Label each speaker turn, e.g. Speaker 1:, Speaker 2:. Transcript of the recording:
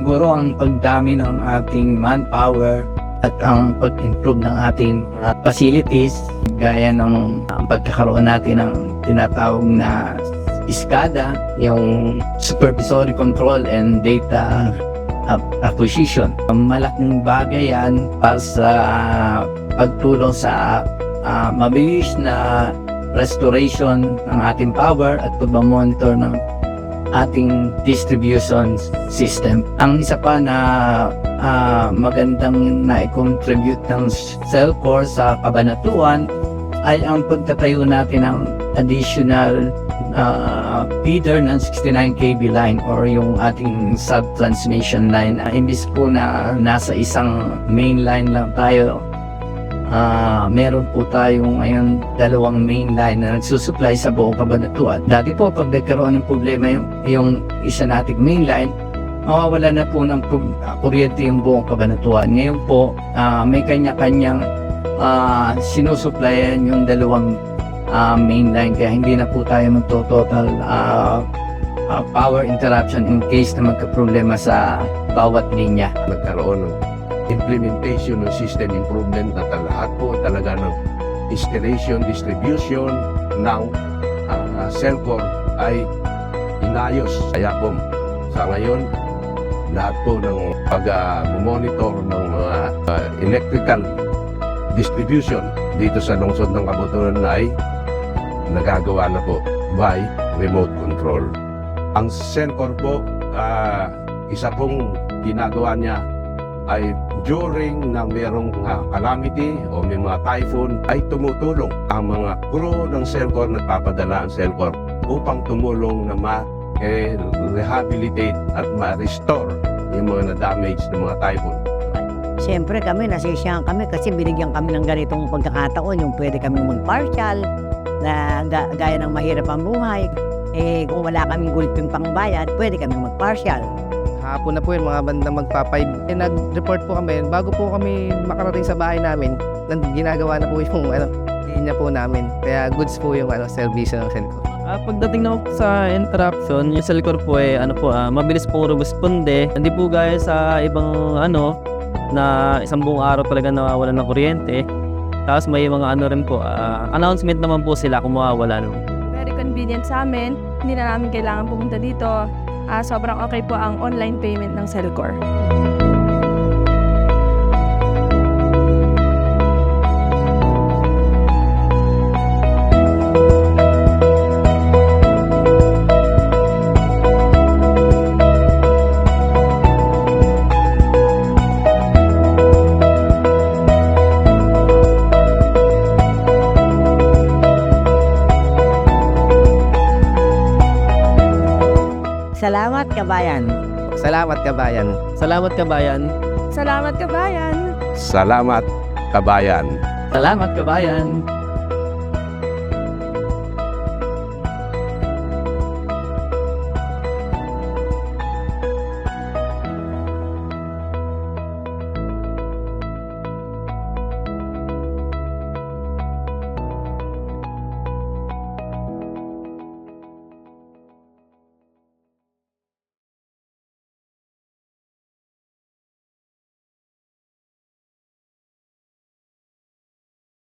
Speaker 1: siguro ang pagdami ng ating manpower at ang pag-improve ng ating facilities, gaya ng pagkakaroon natin ng tinatawag na SCADA, yung Supervisory Control and Data Acquisition. Malaking bagay yan para sa pagtulong sa mabilis na restoration ng ating power at pag-monitor ng ating distribution system. Ang isa pa na magandang na-contribute ng Cellcore sa Cabanatuan ay ang pagtatayo natin ng additional feeder ng 69 kV line or yung ating sub-transmission line. Imbis po na nasa isang main line lang tayo, meron po tayong ngayon dalawang main line na nagsusupply sa buong Cabanatuan. Dati po pag nagkaroon ng problema yung isa nating main line, mawawala na po ng kuryente yung buong Cabanatuan. Ngayon po may kanya-kanyang sinusupplyan yung dalawang main line, kaya hindi na po tayo magto-total power interruption in case na magka-problema sa bawat linya.
Speaker 2: Nagkaroon ng implementation ng system improvement na lahat po talaga ng installation, distribution ng Cellcore ay inayos. Kaya po sa ngayon, lahat po ng pag-monitor ng electrical distribution dito sa lungsod ng Cabanatuan ay nagagawa na po by remote control. Ang Cellcore po, isa pong ginagawa niya ay during na mayroong calamity o may mga typhoon ay tumutulong. Ang mga crew ng Cellcore, nagpapadala ang Cellcore upang tumulong na ma-rehabilitate at ma-restore yung mga na-damage ng mga typhoon.
Speaker 3: Siyempre kami, nasisiyahan kami kasi binigyan kami ng ganitong pagkakataon, yung pwede kami mag-partial na gaya ng mahirap ang buhay. Kung wala kaming gulping pangbayad, pwede kami mag-partial.
Speaker 4: Hapon na po yun, mga bandang magpa-5. Nag-report po kami, bago po kami makarating sa bahay namin, ginagawa na po yung linya po namin. Kaya goods po yung service ng Cellcore.
Speaker 5: Pagdating naman po sa interruption, yung Cellcore po mabilis po responde. Hindi po gaya sa ibang na isang buong araw talaga nawawalan ng kuryente. Tapos may mga rin po, announcement naman po sila kung mawawala.
Speaker 6: Very convenient sa amin. Hindi na namin kailangan pumunta dito. Sobrang okay po ang online payment ng Cellcore.
Speaker 3: Salamat kabayan.
Speaker 4: Salamat kabayan.
Speaker 5: Salamat kabayan.
Speaker 6: Salamat kabayan!
Speaker 2: Salamat, kabayan!
Speaker 1: Salamat kabayan!